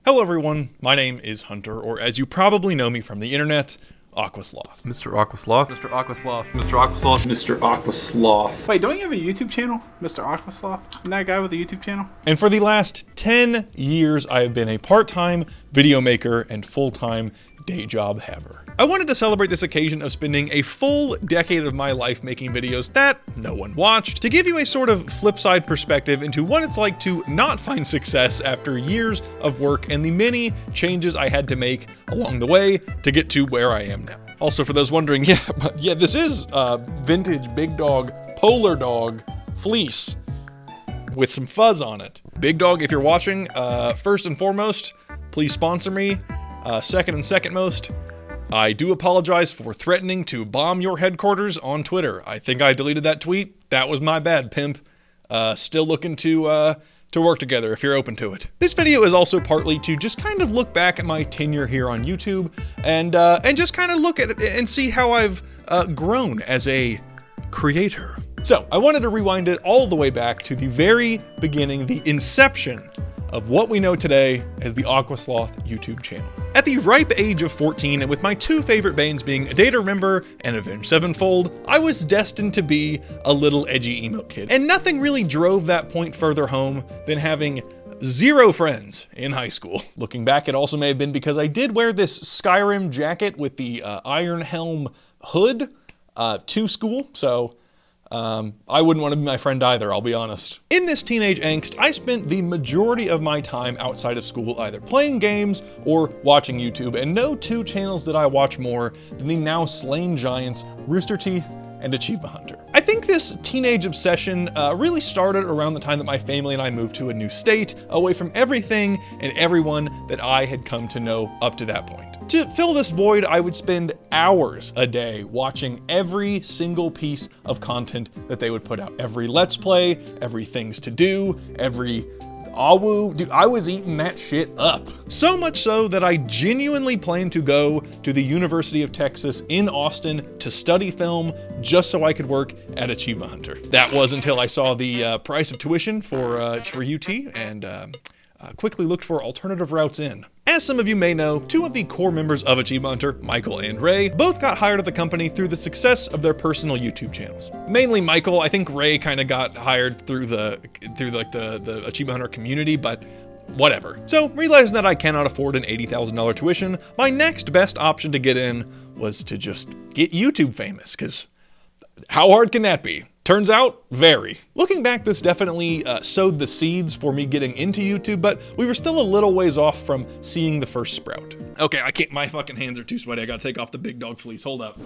Hello everyone, my name is Hunter, or as you probably know me from the internet, Aqua Sloth. Mr. Aqua Sloth. Mr. Aqua Sloth. Mr. Aqua Sloth. Mr. Aqua Sloth. Wait, don't you have a YouTube channel? Mr. Aqua Sloth? Isn't that guy with a YouTube channel? And for the last 10 years, I have been a part-time video maker and full-time day job haver. I wanted to celebrate this occasion of spending a full decade of my life making videos that no one watched, to give you a sort of flip side perspective into what it's like to not find success after years of work and the many changes I had to make along the way to get to where I am now. Also, for those wondering, this is vintage big dog, polar dog fleece with some fuzz on it. Big dog, if you're watching, first and foremost, please sponsor me. Second and second most, I do apologize for threatening to bomb your headquarters on Twitter. I think I deleted that tweet. That was my bad, pimp. Still looking to work together if you're open to it. This video is also partly to just kind of look back at my tenure here on YouTube and just kind of look at it and see how I've grown as a creator. So I wanted to rewind it all the way back to the very beginning, the inception of what we know today as the Aqua Sloth YouTube channel. At the ripe age of 14, and with my two favorite banes being A Day to Remember and Avenged Sevenfold, I was destined to be a little edgy emo kid. And nothing really drove that point further home than having zero friends in high school. Looking back, it also may have been because I did wear this Skyrim jacket with the Iron Helm hood to school, so I wouldn't want to be my friend either, I'll be honest. In this teenage angst, I spent the majority of my time outside of school either playing games or watching YouTube, and no two channels that I watch more than the now slain giants Rooster Teeth and Achievement Hunter. I think this teenage obsession really started around the time that my family and I moved to a new state, away from everything and everyone that I had come to know up to that point. To fill this void, I would spend hours a day watching every single piece of content that they would put out. Every Let's Play, every Things to Do, every Awu. Dude, I was eating that shit up. So much so that I genuinely planned to go to the University of Texas in Austin to study film just so I could work at Achievement Hunter. That was until I saw the price of tuition for UT and quickly looked for alternative routes in. As some of you may know, two of the core members of Achievement Hunter, Michael and Ray, both got hired at the company through the success of their personal YouTube channels. Mainly Michael. I think Ray kind of got hired through the Achievement Hunter community, but whatever. So, realizing that I cannot afford an $80,000 tuition, my next best option to get in was to just get YouTube famous, because how hard can that be? Turns out, very. Looking back, this definitely sowed the seeds for me getting into YouTube, but we were still a little ways off from seeing the first sprout. Okay, I can't, my fucking hands are too sweaty. I gotta take off the big dog fleece, hold up.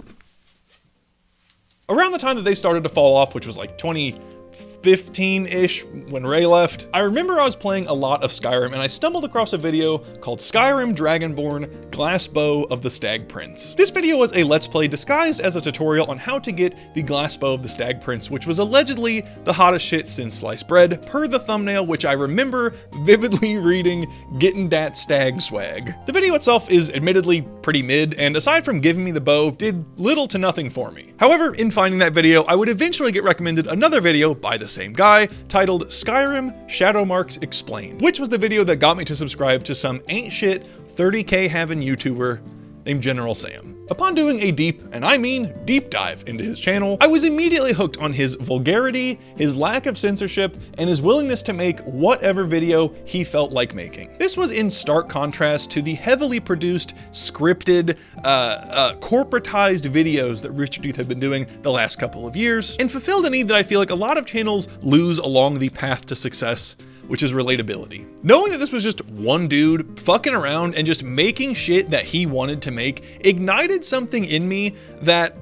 Around the time that they started to fall off, which was like 2015-ish when Ray left, I remember I was playing a lot of Skyrim and I stumbled across a video called Skyrim Dragonborn Glass Bow of the Stag Prince. This video was a Let's Play disguised as a tutorial on how to get the Glass Bow of the Stag Prince, which was allegedly the hottest shit since sliced bread, per the thumbnail, which I remember vividly reading, "Getting dat stag swag." The video itself is admittedly pretty mid, and aside from giving me the bow, did little to nothing for me. However, in finding that video, I would eventually get recommended another video by the same guy titled Skyrim Shadow Marks Explained, which was the video that got me to subscribe to some ain't shit 30K having YouTuber named General Sam. Upon doing a deep, and I mean deep dive into his channel, I was immediately hooked on his vulgarity, his lack of censorship, and his willingness to make whatever video he felt like making. This was in stark contrast to the heavily produced, scripted, corporatized videos that Rooster Teeth had been doing the last couple of years, and fulfilled a need that I feel like a lot of channels lose along the path to success, which is relatability. Knowing that this was just one dude fucking around and just making shit that he wanted to make ignited something in me that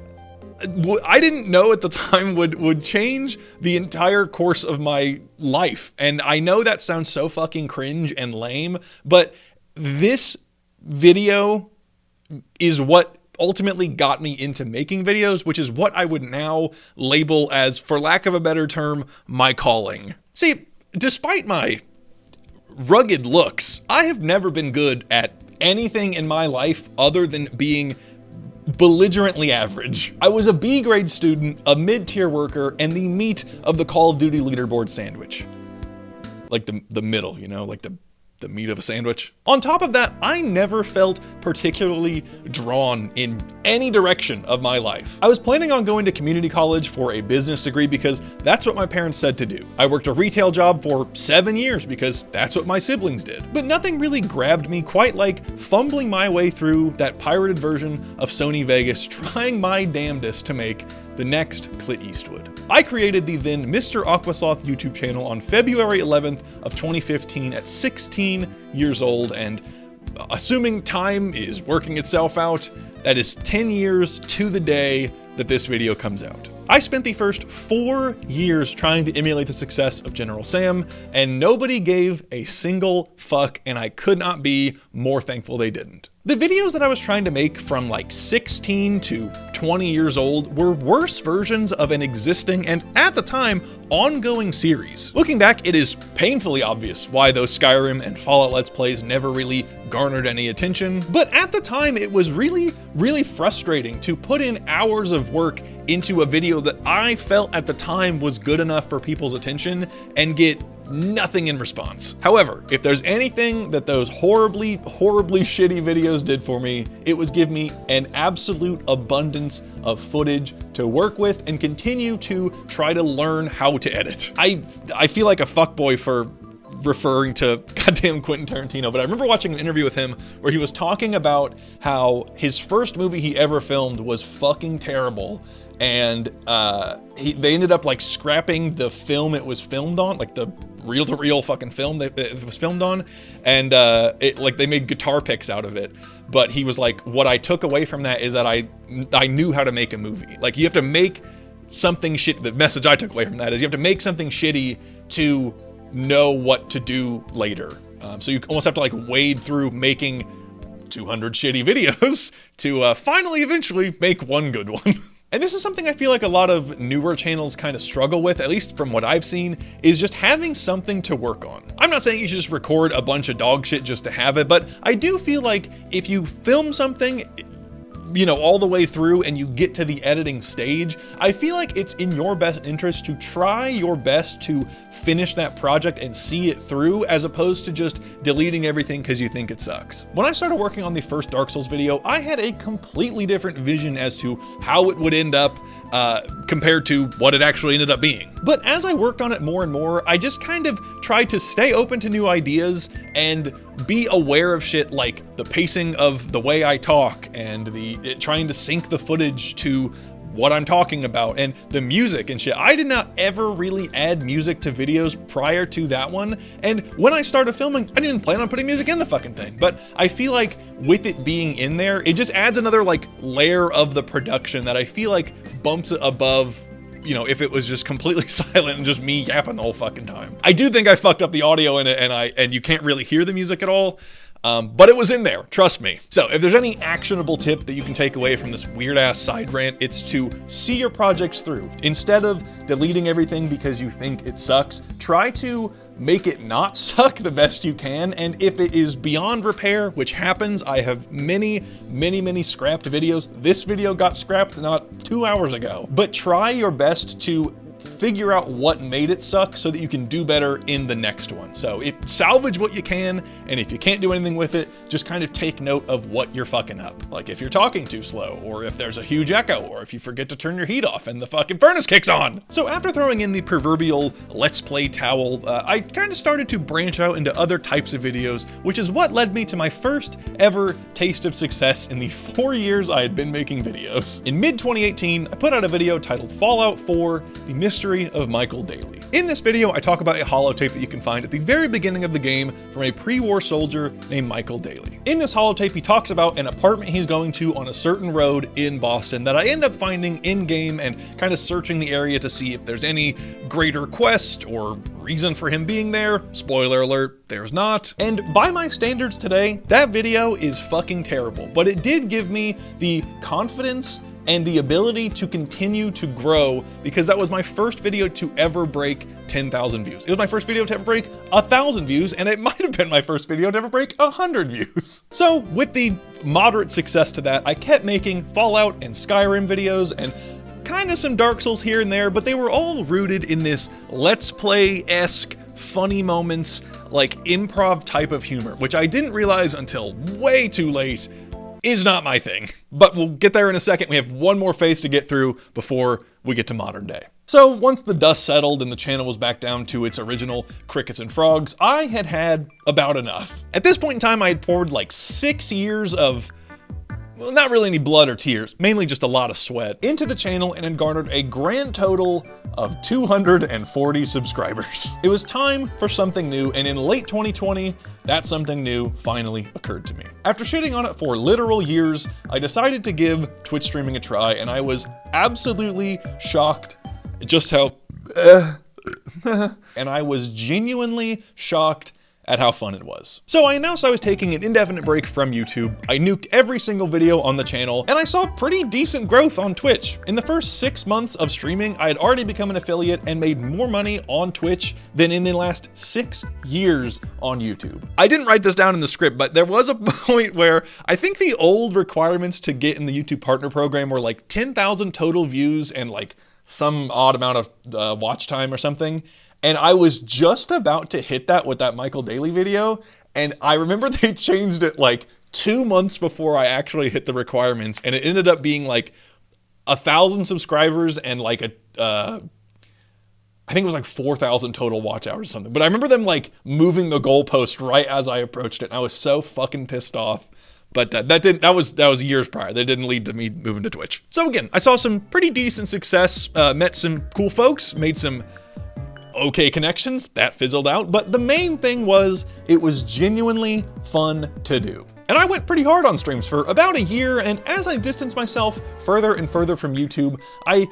I didn't know at the time would change the entire course of my life. And I know that sounds so fucking cringe and lame, but this video is what ultimately got me into making videos, which is what I would now label as, for lack of a better term, my calling. See, despite my rugged looks, I have never been good at anything in my life other than being belligerently average. I was a B grade student, a mid-tier worker, and the meat of the Call of Duty leaderboard sandwich. Like the middle, you know, like the the meat of a sandwich. On top of that, I never felt particularly drawn in any direction of my life. I was planning on going to community college for a business degree because that's what my parents said to do. I worked a retail job for 7 years because that's what my siblings did. But nothing really grabbed me quite like fumbling my way through that pirated version of Sony Vegas, trying my damnedest to make the next Clint Eastwood. I created the then Mr. Aqua Sloth YouTube channel on February 11th of 2015 at 16 years old, and assuming time is working itself out, that is 10 years to the day that this video comes out. I spent the first 4 years trying to emulate the success of General Sam, and nobody gave a single fuck, and I could not be more thankful they didn't. The videos that I was trying to make from like 16 to 20 years old were worse versions of an existing and, at the time, ongoing series. Looking back, it is painfully obvious why those Skyrim and Fallout Let's Plays never really garnered any attention, but at the time it was really frustrating to put in hours of work into a video that I felt at the time was good enough for people's attention and get nothing in response. However, if there's anything that those horribly shitty videos did for me, it was give me an absolute abundance of footage to work with and continue to try to learn how to edit. I feel like a fuckboy for referring to goddamn Quentin Tarantino, but I remember watching an interview with him where he was talking about how his first movie he ever filmed was fucking terrible, and they ended up like scrapping the film it was filmed on, like the reel-to-reel fucking film that it was filmed on, and like they made guitar picks out of it. But he was like, what I took away from that is that I knew how to make a movie. Like, you have to make something shit. The message I took away from that is you have to make something shitty to know what to do later. So you almost have to like wade through making 200 shitty videos to finally eventually make one good one. And this is something I feel like a lot of newer channels kind of struggle with, at least from what I've seen, is just having something to work on. I'm not saying you should just record a bunch of dog shit just to have it, but I do feel like if you film something, you know, all the way through and you get to the editing stage, I feel like it's in your best interest to try your best to finish that project and see it through, as opposed to just deleting everything because you think it sucks. When I started working on the first Dark Souls video, I had a completely different vision as to how it would end up compared to what it actually ended up being. But as I worked on it more and more, I just kind of tried to stay open to new ideas and be aware of shit like the pacing of the way I talk and trying to sync the footage to what I'm talking about and the music and shit. I did not ever really add music to videos prior to that one, and when I started filming, I didn't even plan on putting music in the fucking thing. But I feel like with it being in there, it just adds another like layer of the production that I feel like bumps it above, you know, if it was just completely silent and just me yapping the whole fucking time. I do think I fucked up the audio in it, and you can't really hear the music at all. But it was in there, trust me. So if there's any actionable tip that you can take away from this weird ass side rant, it's to see your projects through. Instead of deleting everything because you think it sucks, try to make it not suck the best you can. And if it is beyond repair, which happens, I have many scrapped videos. This video got scrapped not 2 hours ago. But try your best to figure out what made it suck so that you can do better in the next one. So salvage what you can, and if you can't do anything with it, just kind of take note of what you're fucking up. Like if you're talking too slow, or if there's a huge echo, or if you forget to turn your heat off and the fucking furnace kicks on. So after throwing in the proverbial let's play towel, I kind of started to branch out into other types of videos, which is what led me to my first ever taste of success in the 4 years I had been making videos. In mid-2018, I put out a video titled Fallout 4, The Mystery of Michael Daly. In this video, I talk about a holotape that you can find at the very beginning of the game from a pre-war soldier named Michael Daly. In this holotape, he talks about an apartment he's going to on a certain road in Boston that I end up finding in-game and kind of searching the area to see if there's any greater quest or reason for him being there. Spoiler alert, there's not. And by my standards today, that video is fucking terrible, but it did give me the confidence and the ability to continue to grow, because that was my first video to ever break 10,000 views. It was my first video to ever break 1,000 views, and it might have been my first video to ever break 100 views. So with the moderate success to that, I kept making Fallout and Skyrim videos and kind of some Dark Souls here and there, but they were all rooted in this Let's Play-esque funny moments, like improv type of humor, which I didn't realize until way too late is not my thing. But we'll get there in a second. We have one more phase to get through before we get to modern day. So once the dust settled and the channel was back down to its original crickets and frogs, I had about enough. At this point in time, I had poured like 6 years of, well, not really any blood or tears, mainly just a lot of sweat, into the channel and had garnered a grand total of 240 subscribers. It was time for something new, and in late 2020, that something new finally occurred to me. After shitting on it for literal years, I decided to give Twitch streaming a try, and I was absolutely shocked just how and I was genuinely shocked at how fun it was. So I announced I was taking an indefinite break from YouTube. I nuked every single video on the channel, and I saw pretty decent growth on Twitch. In the first 6 months of streaming, I had already become an affiliate and made more money on Twitch than in the last 6 years on YouTube. I didn't write this down in the script, but there was a point where I think the old requirements to get in the YouTube Partner Program were like 10,000 total views and like some odd amount of watch time or something. And I was just about to hit that with that Michael Daly video. And I remember they changed it like 2 months before I actually hit the requirements. And it ended up being like 1,000 subscribers and like I think it was like 4,000 total watch hours or something. But I remember them like moving the goalpost right as I approached it. And I was so fucking pissed off. But that was years prior. That didn't lead to me moving to Twitch. So again, I saw some pretty decent success, met some cool folks, made some okay connections, that fizzled out, but the main thing was it was genuinely fun to do. And I went pretty hard on streams for about a year, and as I distanced myself further and further from YouTube, I,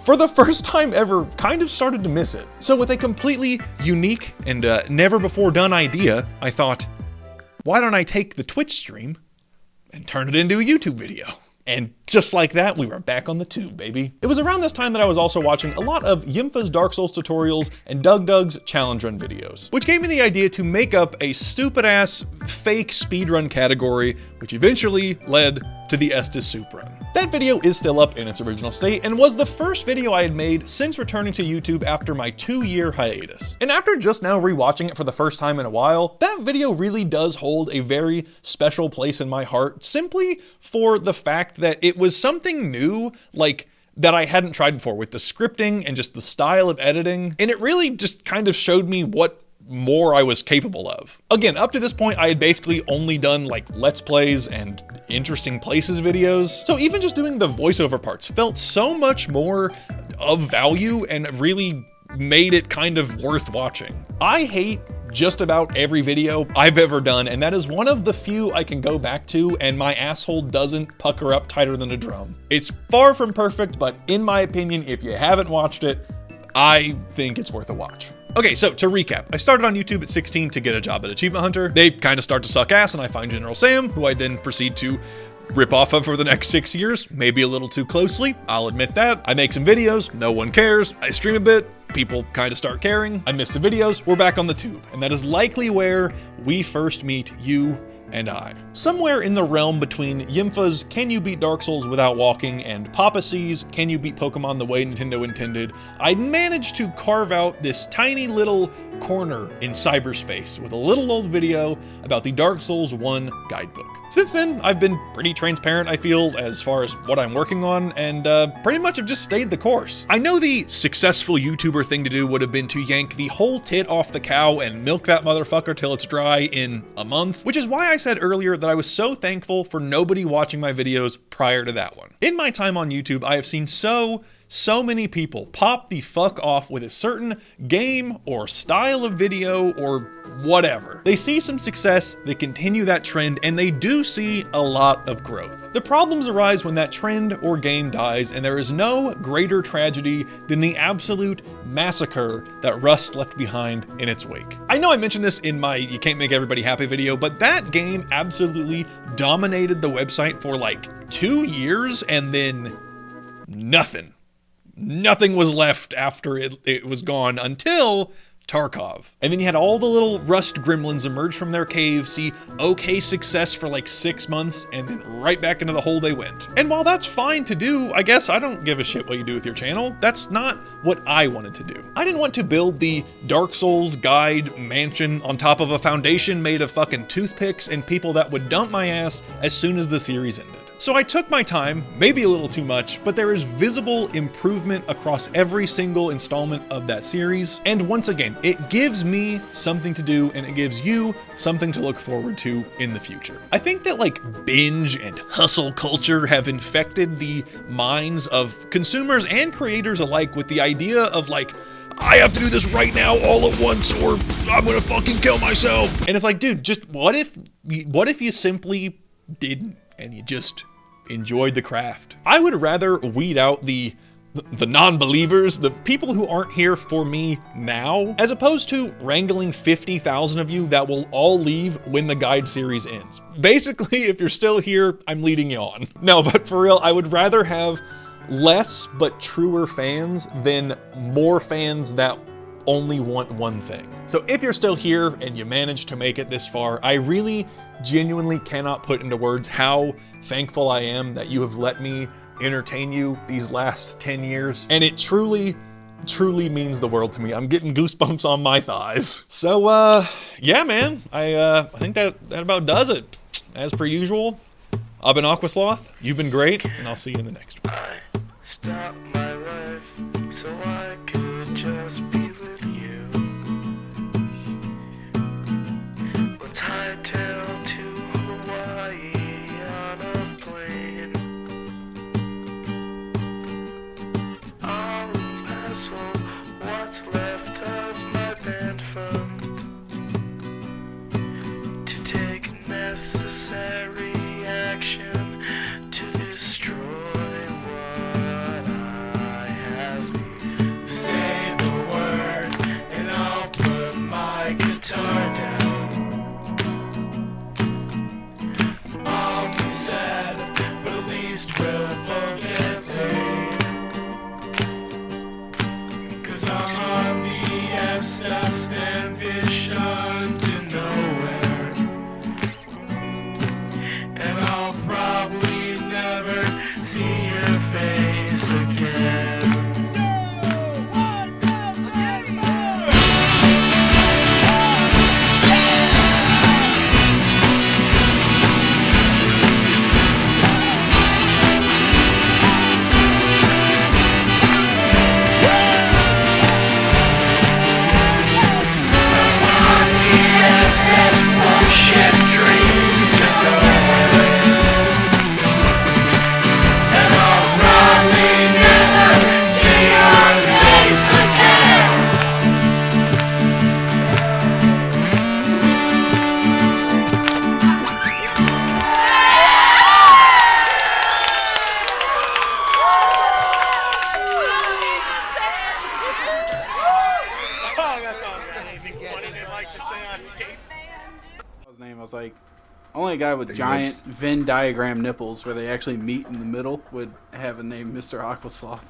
for the first time ever, kind of started to miss it. So with a completely unique and never before done idea, I thought, why don't I take the Twitch stream and turn it into a YouTube video? And just like that, we were back on the tube, baby. It was around this time that I was also watching a lot of Yimfa's Dark Souls tutorials and Doug's challenge run videos, which gave me the idea to make up a stupid ass fake speedrun category, which eventually led to the Estes Soup Run. That video is still up in its original state and was the first video I had made since returning to YouTube after my 2-year hiatus. And after just now rewatching it for the first time in a while, that video really does hold a very special place in my heart, simply for the fact that it was something new, like that I hadn't tried before, with the scripting and just the style of editing. And it really just kind of showed me what more I was capable of. Again, up to this point, I had basically only done like Let's Plays and interesting places videos. So even just doing the voiceover parts felt so much more of value and really made it kind of worth watching. I hate just about every video I've ever done, and that is one of the few I can go back to and my asshole doesn't pucker up tighter than a drum. It's far from perfect, but in my opinion, if you haven't watched it, I think it's worth a watch. Okay, so to recap, I started on YouTube at 16 to get a job at Achievement Hunter. They kind of start to suck ass, and I find General Sam, who I then proceed to rip off of for the next 6 years, maybe a little too closely, I'll admit that. I make some videos, no one cares. I stream a bit, people kind of start caring. I miss the videos, we're back on the tube. And that is likely where we first meet you and I. Somewhere in the realm between Yimfa's Can You Beat Dark Souls Without Walking and Papa C's Can You Beat Pokemon the Way Nintendo Intended, I'd managed to carve out this tiny little corner in cyberspace with a little old video about the Dark Souls 1 guidebook. Since then, I've been pretty transparent, I feel, as far as what I'm working on, and pretty much have just stayed the course. I know the successful YouTuber thing to do would have been to yank the whole tit off the cow and milk that motherfucker till it's dry in a month, which is why I said earlier that I was so thankful for nobody watching my videos prior to that one. In my time on YouTube, I have seen so many people pop the fuck off with a certain game or style of video or whatever. They see some success, they continue that trend, and they do see a lot of growth. The problems arise when that trend or game dies, and there is no greater tragedy than the absolute massacre that Rust left behind in its wake. I know I mentioned this in my You Can't Make Everybody Happy video, but that game absolutely dominated the website for like 2 years, and then nothing was left after it was gone until Tarkov. And then you had all the little rust gremlins emerge from their cave, see okay success for like 6 months, and then right back into the hole they went. And while that's fine to do, I guess I don't give a shit what you do with your channel. That's not what I wanted to do. I didn't want to build the Dark Souls guide mansion on top of a foundation made of fucking toothpicks and people that would dump my ass as soon as the series ended. So I took my time, maybe a little too much, but there is visible improvement across every single installment of that series. And once again, it gives me something to do and it gives you something to look forward to in the future. I think that like binge and hustle culture have infected the minds of consumers and creators alike with the idea of like, I have to do this right now all at once or I'm gonna fucking kill myself. And it's like, dude, just what if you simply didn't and you just enjoyed the craft? I would rather weed out the non-believers, the people who aren't here for me now, as opposed to wrangling 50,000 of you that will all leave when the guide series ends. Basically, if you're still here, I'm leading you on. No, but for real, I would rather have less but truer fans than more fans that only want one thing. So if you're still here and you managed to make it this far, I really genuinely cannot put into words how thankful I am that you have let me entertain you these last 10 years. And it truly means the world to me. I'm getting goosebumps on my thighs. So yeah, man, I think that about does it. As per usual, I've been Aqua Sloth, you've been great, and I'll see you in the next one. I stopped my life so I could just be with you. Let's hightail to Hawaii on a plane. I'll embezzle what's left of my band fund to take necessary action to destroy what I have. Say the word and I'll put my guitar down. I'll be sad, but at least we'll both get paid. 'Cause I'm on the F-Steps ambition to nowhere. And I'll probably never see your face again. Bullshit dreams to nowhere. And I'll probably never see your face again. His name, I was like, only a guy with giant Venn diagram nipples where they actually meet in the middle would have a name Mr. Aqua Sloth.